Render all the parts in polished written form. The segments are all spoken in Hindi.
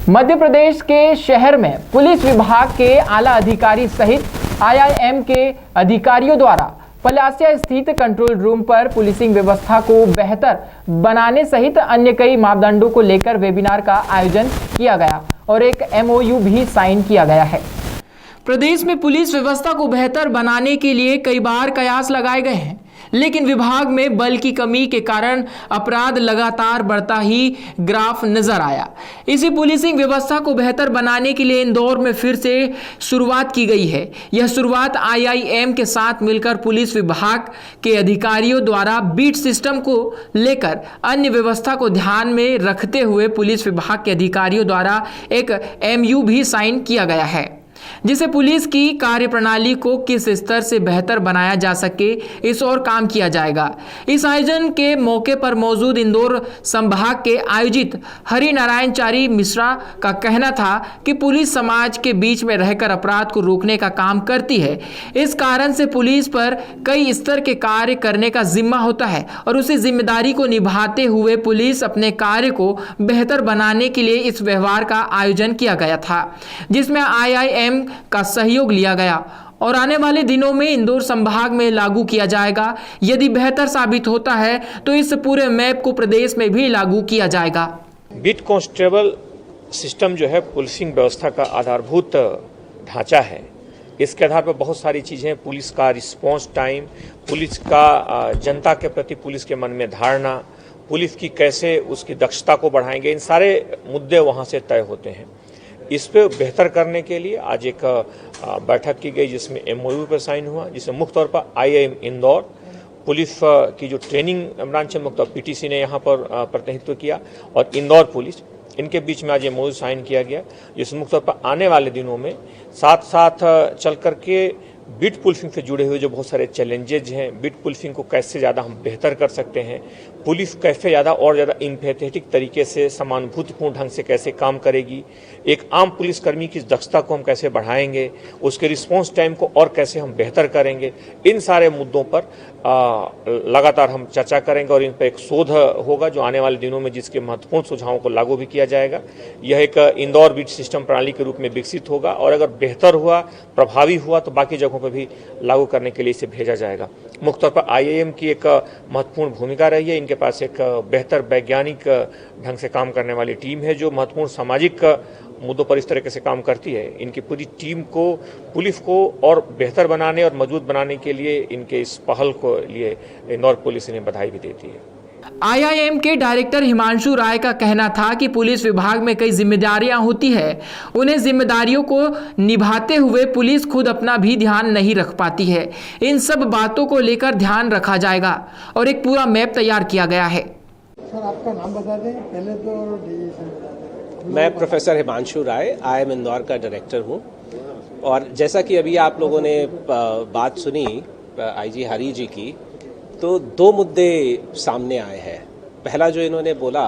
मध्य प्रदेश के शहर में पुलिस विभाग के आला अधिकारी सहित आईआईएम के अधिकारियों द्वारा पलासिया स्थित कंट्रोल रूम पर पुलिसिंग व्यवस्था को बेहतर बनाने सहित अन्य कई मापदंडों को लेकर वेबिनार का आयोजन किया गया और एक एमओयू भी साइन किया गया है। प्रदेश में पुलिस व्यवस्था को बेहतर बनाने के लिए कई बार कयास लगाए गए हैं, लेकिन विभाग में बल की कमी के कारण अपराध लगातार बढ़ता ही ग्राफ नजर आया। इसी पुलिसिंग व्यवस्था को बेहतर बनाने के लिए इंदौर में फिर से शुरुआत की गई है। यह शुरुआत आईआईएम के साथ मिलकर पुलिस विभाग के अधिकारियों द्वारा बीट सिस्टम को लेकर अन्य व्यवस्था को ध्यान में रखते हुए पुलिस विभाग के अधिकारियों द्वारा एक एमयू भी साइन किया गया है, जिसे पुलिस की कार्यप्रणाली को किस स्तर से बेहतर बनाया जा सके इस ओर काम किया जाएगा। इस आयोजन के मौके पर मौजूद इंदौर संभाग के आयोजित हरिनारायणचारी मिश्रा का कहना था कि पुलिस समाज के बीच में रहकर अपराध को रोकने का काम करती है। इस कारण से पुलिस पर कई स्तर के कार्य करने का जिम्मा होता है और उसी जिम्मेदारी को निभाते हुए पुलिस अपने कार्य को बेहतर बनाने के लिए इस व्यवहार का आयोजन किया गया था, जिसमें आईआईएम का सहयोग लिया गया और आने वाले दिनों में इंदौर संभाग में लागू किया जाएगा। यदि बेहतर साबित होता है तो इस पूरे मैप को प्रदेश में भी लागू किया जाएगा। बीट कांस्टेबल सिस्टम जो है पुलिसिंग व्यवस्था का आधारभूत ढांचा है। इसके आधार पर बहुत सारी चीजें, पुलिस का रिस्पांस टाइम, पुलिस का जनता के प्रति पुलिस के मन में धारणा, पुलिस की कैसे उसकी दक्षता को बढ़ाएंगे, इन सारे मुद्दे वहां से तय होते हैं। इस पे बेहतर करने के लिए आज एक बैठक की गई जिसमें एमओयू पर साइन हुआ, जिसमें मुख्य तौर पर आईआईएम इंदौर, पुलिस की जो ट्रेनिंग ब्रांच है मुख्य तौर पीटीसी ने यहाँ पर प्रतिनिधित्व किया और इंदौर पुलिस, इनके बीच में आज एमओयू साइन किया गया, जिसमें मुख्य तौर पर आने वाले दिनों में साथ साथ चल करके बीट पुलिसिंग से जुड़े हुए जो बहुत सारे चैलेंजेज हैं, बीट पुलिसिंग को कैसे ज़्यादा हम बेहतर कर सकते हैं, पुलिस कैसे ज़्यादा और ज़्यादा इम्पैथेटिक तरीके से समानुभूतिपूर्ण ढंग से कैसे काम करेगी, एक आम पुलिसकर्मी की दक्षता को हम कैसे बढ़ाएंगे, उसके रिस्पांस टाइम को और कैसे हम बेहतर करेंगे, इन सारे मुद्दों पर लगातार हम चर्चा करेंगे और इन पर एक शोध होगा जो आने वाले दिनों में जिसके महत्वपूर्ण सुझावों को लागू भी किया जाएगा। यह एक इंदौर बीट सिस्टम प्रणाली के रूप में विकसित होगा और अगर बेहतर हुआ, प्रभावी हुआ तो बाकी जगहों पर भी लागू करने के लिए इसे भेजा जाएगा। मुख्य तौर पर आईआईएम की एक महत्वपूर्ण भूमिका रही है। इनके पास एक बेहतर वैज्ञानिक ढंग से काम करने वाली टीम है जो महत्वपूर्ण सामाजिक मुद्दों पर इस तरीके से काम करती है। इनकी पूरी टीम को, पुलिस को और बेहतर बनाने और मजबूत बनाने के लिए इनके इस पहल को लिए इंदौर पुलिस इन्हें बधाई भी देती है। आईआईएम के डायरेक्टर हिमांशु राय का कहना था कि पुलिस विभाग में कई जिम्मेदारियां होती है, उन्हें जिम्मेदारियों को निभाते हुए पुलिस खुद अपना भी ध्यान नहीं रख पाती है। इन सब बातों को लेकर ध्यान रखा जाएगा और एक पूरा मैप तैयार किया गया है। सर, आपका नाम बता दें पहले तो। मैं प्रोफेसर हिमांशु राय आईआईएम इंदौर का डायरेक्टर हूं और जैसा कि अभी आप लोगों ने बात सुनी आईजी हरी जी की, तो दो मुद्दे सामने आए हैं। पहला जो इन्होंने बोला,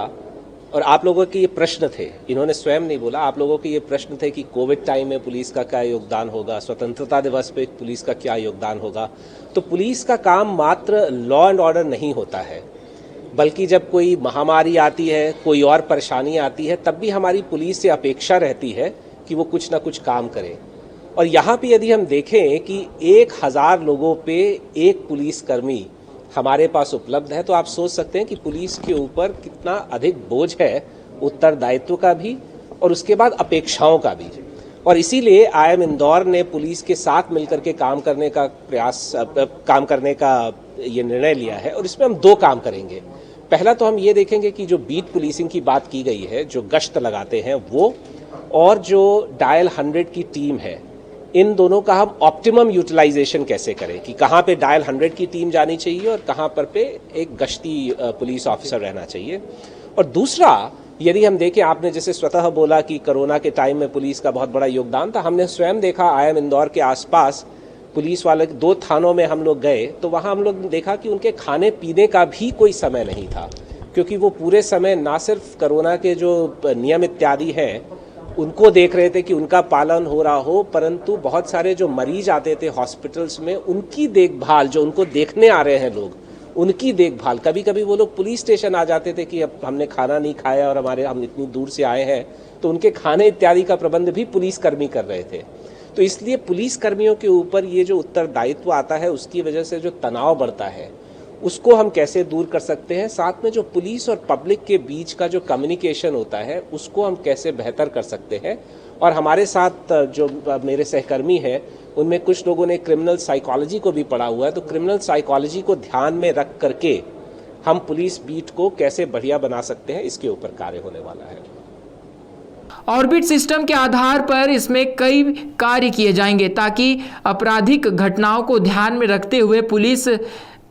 और आप लोगों के ये प्रश्न थे, इन्होंने स्वयं नहीं बोला, आप लोगों के ये प्रश्न थे कि कोविड टाइम में पुलिस का क्या योगदान होगा, स्वतंत्रता दिवस पे पुलिस का क्या योगदान होगा। तो पुलिस का काम मात्र लॉ एंड ऑर्डर नहीं होता है, बल्कि जब कोई महामारी आती है, कोई और परेशानी आती है, तब भी हमारी पुलिस से अपेक्षा रहती है कि वो कुछ ना कुछ काम करे। और यहाँ पे यदि हम देखें कि 1000 लोगों पे एक पुलिसकर्मी हमारे पास उपलब्ध है, तो आप सोच सकते हैं कि पुलिस के ऊपर कितना अधिक बोझ है, उत्तरदायित्व का भी और उसके बाद अपेक्षाओं का भी। और इसीलिए आईआईएम इंदौर ने पुलिस के साथ मिलकर के काम करने का ये निर्णय लिया है और इसमें हम दो काम करेंगे। पहला तो हम ये देखेंगे कि जो बीट पुलिसिंग की बात की गई है, जो गश्त लगाते हैं वो, और जो डायल 100 की टीम है, इन दोनों का हम ऑप्टिमम यूटिलाइजेशन कैसे करें कि कहाँ पे डायल 100 की टीम जानी चाहिए और कहाँ पर पे एक गश्ती पुलिस ऑफिसर रहना चाहिए। और दूसरा, यदि हम देखें, आपने जैसे स्वतः बोला कि कोरोना के टाइम में पुलिस का बहुत बड़ा योगदान था, हमने स्वयं देखा आईआईएम इंदौर के आसपास पुलिस वाले 2 थानों में हम लोग गए तो वहाँ हम लोग देखा कि उनके खाने पीने का भी कोई समय नहीं था, क्योंकि वो पूरे समय ना सिर्फ कोरोना के जो नियम इत्यादि हैं उनको देख रहे थे कि उनका पालन हो रहा हो, परंतु बहुत सारे जो मरीज आते थे हॉस्पिटल्स में, उनकी देखभाल, जो उनको देखने आ रहे हैं लोग, उनकी देखभाल, कभी कभी वो लोग पुलिस स्टेशन आ जाते थे कि अब हमने खाना नहीं खाया और हम इतनी दूर से आए हैं, तो उनके खाने इत्यादि का प्रबंध भी पुलिसकर्मी कर रहे थे। तो इसलिए पुलिसकर्मियों के ऊपर ये जो उत्तरदायित्व आता है, उसकी वजह से जो तनाव बढ़ता है उसको हम कैसे दूर कर सकते हैं, साथ में जो पुलिस और पब्लिक के बीच का जो कम्युनिकेशन होता है उसको हम कैसे बेहतर कर सकते हैं। और हमारे साथ जो मेरे सहकर्मी हैं उनमें कुछ लोगों ने क्रिमिनल साइकोलॉजी को भी पढ़ा हुआ है, तो क्रिमिनल साइकोलॉजी को ध्यान में रख करके हम पुलिस बीट को कैसे बढ़िया बना सकते हैं, इसके ऊपर कार्य होने वाला है। ऑर्बिट सिस्टम के आधार पर इसमें कई कार्य किए जाएंगे ताकि आपराधिक घटनाओं को ध्यान में रखते हुए पुलिस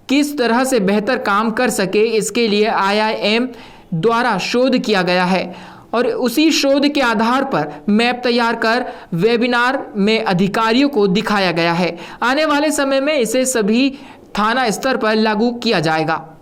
किस तरह से बेहतर काम कर सके, इसके लिए IIM द्वारा शोध किया गया है और उसी शोध के आधार पर मैप तैयार कर वेबिनार में अधिकारियों को दिखाया गया है। आने वाले समय में इसे सभी थाना स्तर पर लागू किया जाएगा।